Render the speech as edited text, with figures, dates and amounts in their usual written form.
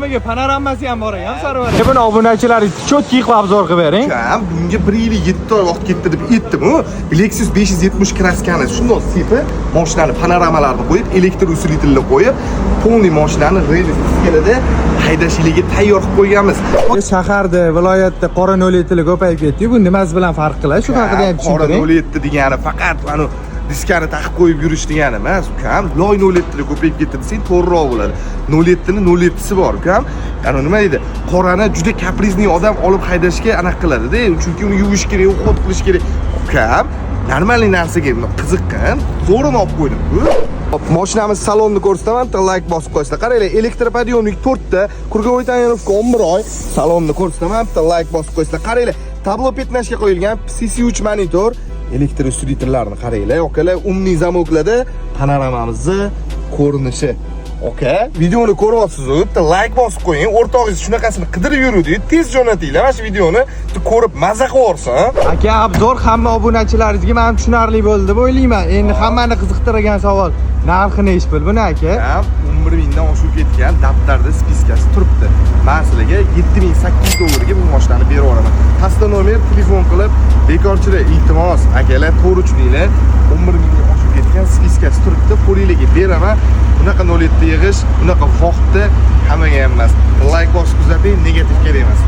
Panoramasi ham bor ekan, sarvar. Buni obunachilaringiz cho'tki qilib obzor qilib bering. Kam, bunga 1.7 oy vaqt ketdi deb aytdim-ku. Lexus 570 kraskani shundoq sepib, mashinani panoramalarini qo'yib, elektr usilitilni qo'yib, полный mashinani relis uskalada haydashligiga tayyor qilib qo'yganmiz. Shaharda, viloyatda qora 07 ko'payib ketdi. Bu nimasi bilan farq qiladi? Shu haqida ham tushuntiring. Qora 07 degani faqat mana diskani taqib qo'yib yurish degani emas, ukam. Loy 07 ko'payib ketdi desang, to'g'riroq bo'ladi. 07 ni 07si bor, ukam. Ana nima deydi? Qorani juda kaprizli odam olib haydashga anaqa qiladi-da, chunki uni yuvish kerak, xod qilish kerak. Ukam, normalniy narsaga qiziqqan, zo'rini olib qo'ydim-ku. Mashinamiz salonni ko'rsataman, like bosib qo'yinglar. Qaranglar, elektropodiyomnik 4 ta, krugovой tonirovka 11 oy. Salonni ko'rsataman, like bosib qo'yinglar. Qaranglar, tablo petnashga qo'yilgan CC3 monitor. Elektr usilitorlarni qaranglar, okalar, umniy zamoklarda panoramamizni ko'rinishi. Oka, videoni ko'ryapsiz-ku, bitta like bosib qo'ying. O'rtog'ingiz shunaqasini qidirib yuruvdi, tez jo'natinglar. Mana shu videoni ko'rib maza qilyapsiz. Aka, obzor hamma obunachilaringizga men tushunarli bo'ldi deb o'ylayman. Endi hammani qiziqtirgan savol, narxi nechi pul buni aka? 11 mingdan oshib ketgan, daftarda spiskasi turibdi. Men sizlarga 7800 dollarga bu mashinani berib yuboraman. Pastda nomer telefon qilib, bekorchilar iltimos, akalar to'g'ri tushuninglar. 11 mingga oshib ketgan spiskasi turibdi, qo'lingizga beraman. Bunaqa 07 yig'ish, bunaqa vaqtda hammaga ham emas. Like bosib kuzating, negativ kerak emas.